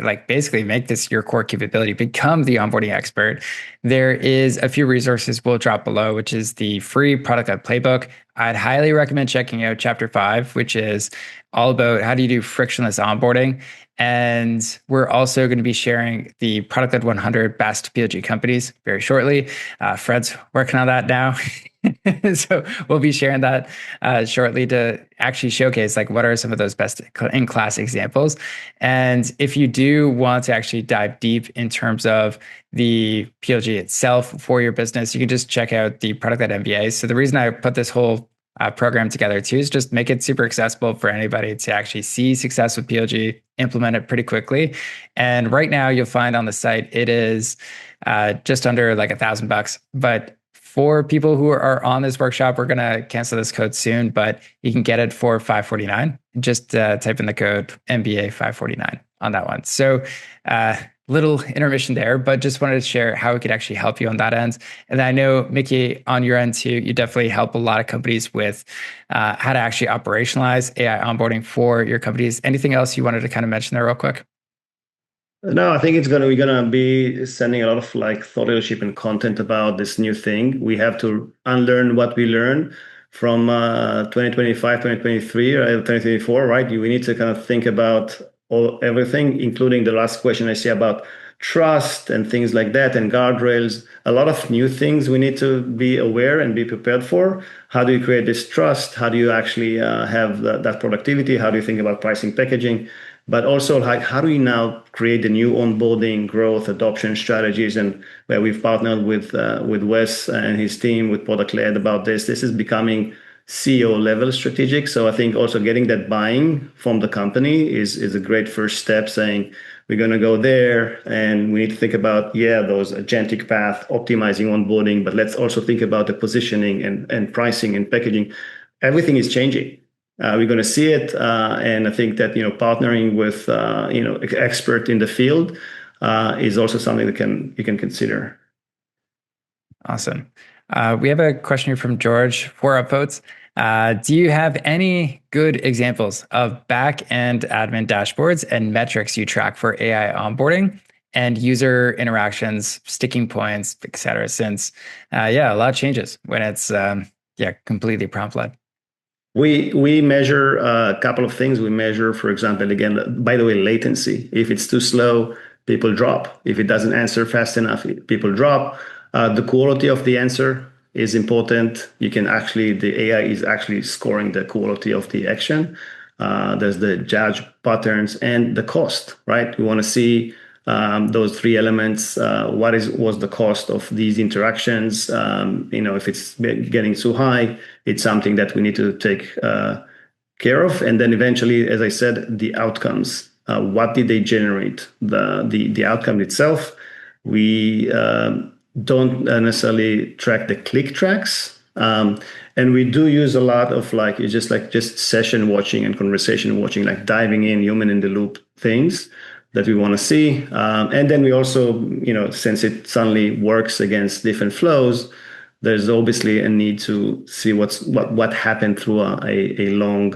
like, basically make this your core capability, become the onboarding expert, there is a few resources we'll drop below, which is the free Product Led Playbook. I'd highly recommend checking out Chapter 5, which is all about how do you do frictionless onboarding. And we're also going to be sharing the Product Led 100 Best PLG Companies very shortly. Fred's working on that now. So we'll be sharing that shortly to actually showcase like what are some of those best in class examples. And if you do want to actually dive deep in terms of the PLG itself for your business, you can just check out the Product Led MBA. So the reason I put this whole program together too is just make it super accessible for anybody to actually see success with PLG, implement it pretty quickly. And right now you'll find on the site it is just under like $1,000. But for people who are on this workshop, we're going to cancel this code soon, but you can get it for $549. Just type in the code MBA 549 on that one. So little intermission there, but just wanted to share how we could actually help you on that end. And I know, Mickey, on your end too, you definitely help a lot of companies with how to actually operationalize AI onboarding for your companies. Anything else you wanted to kind of mention there real quick? No, I think we're gonna be sending a lot of like thought leadership and content about this new thing. We have to unlearn what we learned from 2025, 2023, or 2024, right? We need to kind of think about everything, including the last question I see about trust and things like that, and guardrails. A lot of new things we need to be aware and be prepared for. How do you create this trust? How do you actually have that productivity? How do you think about pricing, packaging? But also, like, how do we now create the new onboarding, growth, adoption strategies? And where we've partnered with Wes and his team with Product Led about this. This is becoming CEO level strategic. So I think also getting that buying from the company is a great first step, saying we're going to go there and we need to think about, those agentic path, optimizing onboarding, but let's also think about the positioning and pricing and packaging. Everything is changing. We're going to see it, and I think that partnering with expert in the field is also something that you can consider. Awesome. We have a question here from George for upvotes. Do you have any good examples of back-end admin dashboards and metrics you track for AI onboarding and user interactions, sticking points, et cetera? Since, a lot changes when it's completely prompt-led. We measure a couple of things. We measure, for example, again, by the way, latency. If it's too slow, people drop. If it doesn't answer fast enough, people drop. The quality of the answer is important. The AI is actually scoring the quality of the action. There's the judge patterns and the cost, right? We want to see those three elements. What was the cost of these interactions? If it's getting too high, it's something that we need to take care of. And then eventually, as I said, the outcomes. What did they generate? The outcome itself. We don't necessarily track the click tracks. And we do use a lot of just session watching and conversation watching, like diving in, human in the loop things that we want to see. And then we also, since it suddenly works against different flows, there's obviously a need to see what happened through a long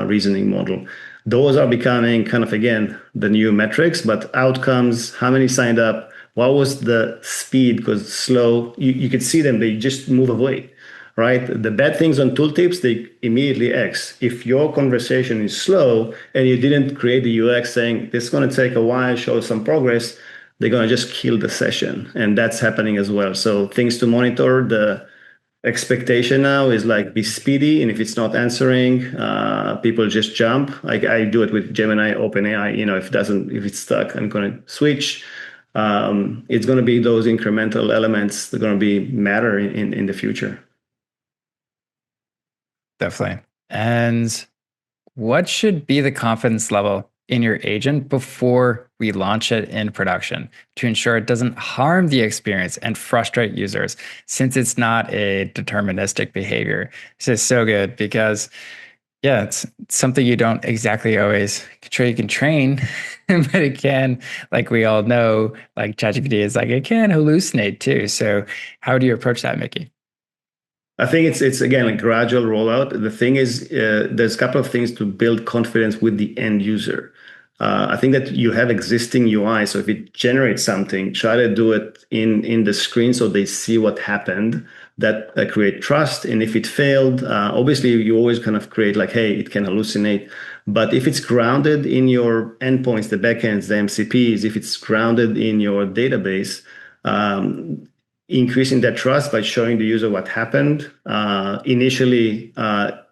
reasoning model. Those are becoming kind of, again, the new metrics, but outcomes, how many signed up, what was the speed? Because slow, you could see them, they just move away, right? The bad things on tooltips, they immediately X. If your conversation is slow and you didn't create the UX saying, this is going to take a while, show some progress, they're going to just kill the session. And that's happening as well. So things to monitor. The expectation now is like be speedy. And if it's not answering, people just jump. I do it with Gemini, OpenAI. If it's stuck, I'm going to switch. It's going to be those incremental elements that are going to be matter in the future. Definitely. And what should be the confidence level in your agent before we launch it in production to ensure it doesn't harm the experience and frustrate users, since it's not a deterministic behavior? This is so good because, it's something you don't exactly always control. You can train, but it can, like we all know, like ChatGPT is like, it can hallucinate too. So how do you approach that, Mickey? I think it's again a gradual rollout. The thing is, there's a couple of things to build confidence with the end user. I think that you have existing UI, so if it generates something, try to do it in the screen so they see what happened. That create trust. And if it failed, obviously you always kind of create like, hey, it can hallucinate. But if it's grounded in your endpoints, the backends, the MCPs, if it's grounded in your database, increasing that trust by showing the user what happened. Initially,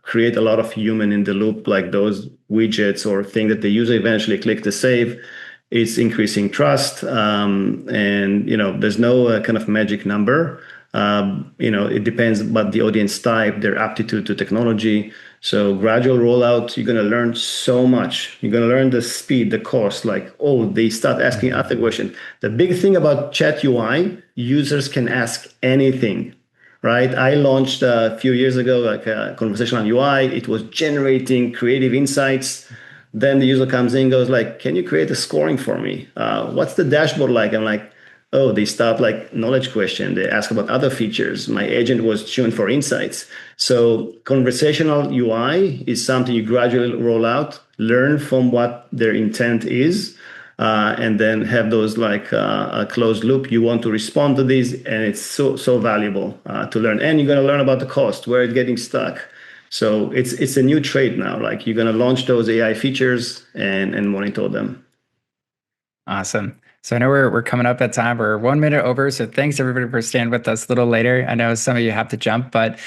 create a lot of human in the loop, like those widgets or thing that the user eventually click to save. It's increasing trust. And, there's no kind of magic number. It depends about the audience type, their aptitude to technology. So gradual rollout, you're going to learn so much. You're going to learn the speed, the cost, like, they start asking other questions. The big thing about Chat UI, users can ask anything, right? I launched a few years ago, like a conversational UI. It was generating creative insights. Then the user comes in, goes like, can you create a scoring for me? What's the dashboard like? I'm like, they start like knowledge question. They ask about other features. My agent was tuned for insights. So conversational UI is something you gradually roll out, learn from what their intent is, and then have those like a closed loop. You want to respond to these, and it's so valuable to learn. And you're going to learn about the cost, where it's getting stuck. So it's a new trade now. Like you're going to launch those AI features and monitor them. Awesome. So I know we're coming up at time. We're 1 minute over. So thanks everybody for staying with us a little later. I know some of you have to jump, but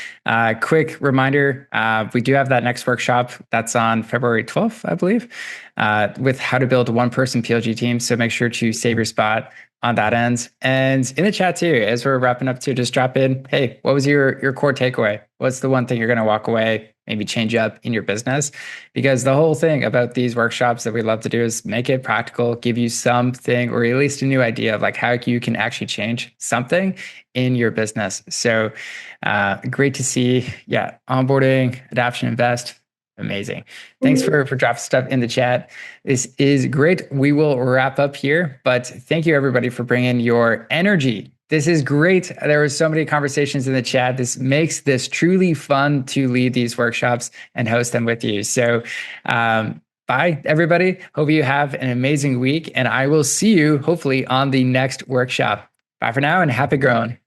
quick reminder, we do have that next workshop that's on February 12th, I believe, with how to build a one-person PLG team. So make sure to save your spot on that end. And in the chat too, as we're wrapping up too, just drop in, hey, what was your core takeaway? What's the one thing you're going to walk away, maybe change up in your business? Because the whole thing about these workshops that we love to do is make it practical, give you something, or at least a new idea of like how you can actually change something in your business. So great to see. Yeah. Onboarding, adoption, invest. Amazing. Thanks for dropping stuff in the chat. This is great. We will wrap up here, but thank you everybody for bringing your energy. This is great. There were so many conversations in the chat. This makes this truly fun to lead these workshops and host them with you. So, bye everybody. Hope you have an amazing week, and I will see you hopefully on the next workshop. Bye for now and happy growing.